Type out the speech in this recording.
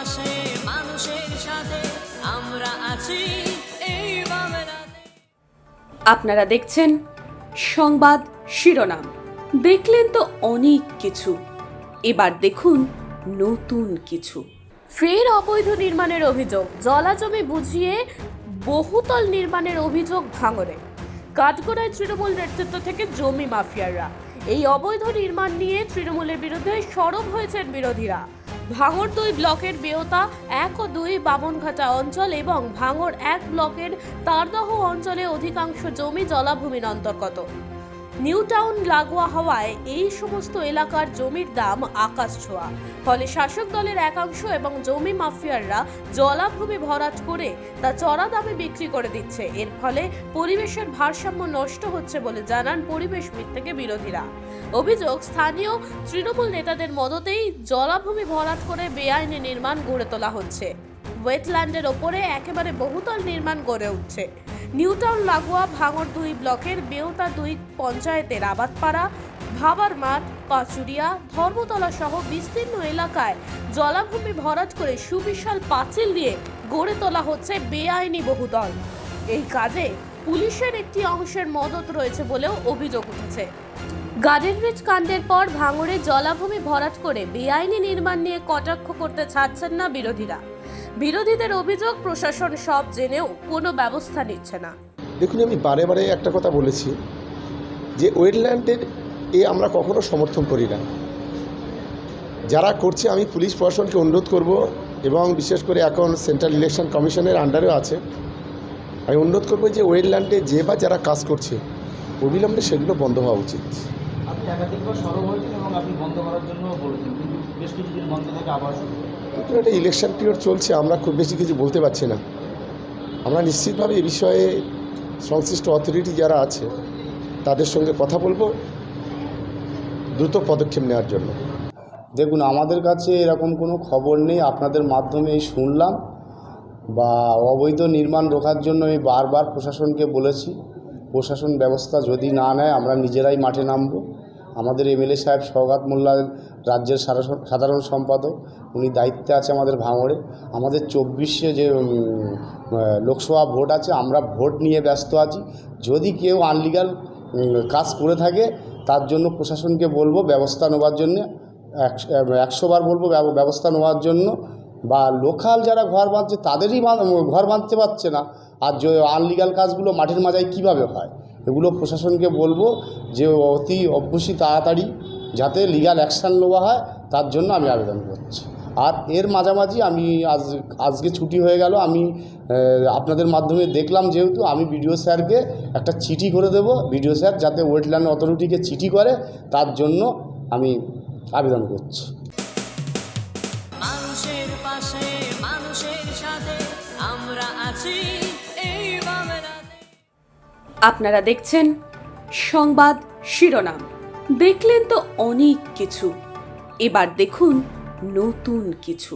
পাশে মানুষের সাথে আমরা আছি এই বাংলাতে। আপনারা দেখছেন সংবাদ শিরোনাম। দেখলেন তো অনেক কিছু, এবার দেখুন নতুন কিছু। ফের অবৈধ নির্মাণের অভিযোগ, জলাজমি বুঝিয়ে বহুতল নির্মাণের অভিযোগ ভাঙড়ে। কাঠগড়ায় তৃণমূল নেতৃত্ব থেকে জমি মাফিয়াররা। এই অবৈধ নির্মাণ নিয়ে তৃণমূলের বিরুদ্ধে সরব হয়েছেন বিরোধীরা। ভাঙড় 2 ব্লকের বেওতা 1 ও 2 বামনঘাটা অঞ্চল এবং ভাঙড় 1 ব্লকের তারদহ অঞ্চলে অধিকাংশ জমি জলাভূমির অন্তর্গত। নিউ টাউন লাগোয়া হওয়ায় এই সমস্ত এলাকার জমির দাম আকাশ ছোঁয়া। ফলে শাসক দলের একাংশ এবং জমি মাফিয়াররা জলাভূমি ভরাট করে তা চড়া দামে বিক্রি করে দিচ্ছে। এর ফলে পরিবেশের ভারসাম্য নষ্ট হচ্ছে বলে জানান পরিবেশবিদ থেকে বিরোধীরা। অভিযোগ, স্থানীয় তৃণমূল নেতাদের মদতেই জলাভূমি ভরাট করে বেআইনি নির্মাণ গড়ে তোলা হচ্ছে। ওয়েটল্যান্ডের ওপরে একেবারে বহুতল নির্মাণ গড়ে উঠছে। নিউ টাউন লাগোয়া ভাঙড় 2 ব্লকের বেওতা 2 পঞ্চায়েতের আবাদপাড়া, ভাবার মাঠ, পাচুরিয়া, ধর্মতলা সহ বিস্তীর্ণ এলাকায় জলাভূমি ভরাট করে সুবিশাল পাঁচিল দিয়ে গড়ে তোলা হচ্ছে বেআইনি বহুতল। এই কাজে পুলিশের একটি অংশের মদত রয়েছে বলেও অভিযোগ উঠেছে। গার্ডেন রিচ কাণ্ডের পর ভাঙড়ে জলাভূমি ভরাট করে বেআইনি নির্মাণ নিয়ে কটাক্ষ করতে ছাড়ছেন না বিরোধীরা। বিরোধীদের অভিযোগ, প্রশাসন সব জেনেও কোনো ব্যবস্থা নিচ্ছে না। দেখুন, আমি বারে বারে একটা কথা বলেছি যে ওয়েটল্যান্ডের আমরা কখনো সমর্থন করি না। যারা করছে, আমি পুলিশ প্রশাসনকে অনুরোধ করব এবং বিশেষ করে এখন সেন্ট্রাল ইলেকশন কমিশনের আন্ডারেও আছে, আমি অনুরোধ করব যে ওয়েটল্যান্ডে যে বা যারা কাজ করছে অবিলম্বে সেগুলো বন্ধ হওয়া উচিত। আপনি একাধিকবার সরব হয়েছেন এবং আপনি বন্ধ করার জন্য বলেছেন, কিন্তু বেশ কিছুদিন বন্ধ থেকে আবার শুরু। কিন্তু একটা ইলেকশন পিরিয়ড চলছে, আমরা খুব বেশি কিছু বলতে পারছি না। আমরা নিশ্চিতভাবে এ বিষয়ে সংশ্লিষ্ট অথরিটি যারা আছে তাদের সঙ্গে কথা বলবো দ্রুত পদক্ষেপ নেওয়ার জন্য। দেখুন, আমাদের কাছে এরকম কোনো খবর নেই, আপনাদের মাধ্যমেই শুনলাম। বা অবৈধ নির্মাণ রোখার জন্য আমি বারবার প্রশাসনকে বলেছি, প্রশাসন ব্যবস্থা যদি না নেয় আমরা নিজেরাই মাঠে নামব। আমাদের এমএলএ সাহেব সওগাত মোল্লা রাজ্যের সাধারণ সম্পাদক, উনি দায়িত্বে আছে আমাদের ভাঙড়ে। আমাদের 24-এ যে লোকসভা ভোট আছে, আমরা ভোট নিয়ে ব্যস্ত আছি। যদি কেউ আনলিগাল কাজ করে থাকে তার জন্য প্রশাসনকে বলবো ব্যবস্থা নেওয়ার জন্য, 100 বার বলবো ব্যবস্থা নেওয়ার জন্য। বা লোকাল যারা ঘর বাঁধছে তাদেরই ঘর বাঁধতে পারছে না, আর যে আনলিগাল কাজগুলো মাঠের মাঝায় কিভাবে হয়, এগুলো প্রশাসনকে বলবো যে অতি অবশ্যই তাড়াতাড়ি যাতে লিগাল অ্যাকশান নেওয়া হয় তার জন্য আমি আবেদন করছি। আর এর মাঝামাঝি আমি আজকে ছুটি হয়ে গেল, আমি আপনাদের মাধ্যমে দেখলাম, যেহেতু আমি বিডিও স্যারকে একটা চিঠি করে দেব, বিডিও স্যার যাতে ওয়েটল্যান্ড অথরিটিকে চিঠি করে তার জন্য আমি আবেদন করছি। মানুষের পাশে মানুষের সাথে আমরা আছি এই বাংলাতে। আপনারা দেখছেন সংবাদ শিরোনাম। দেখলেন তো অনেক কিছু, এবার দেখুন নতুন কিছু।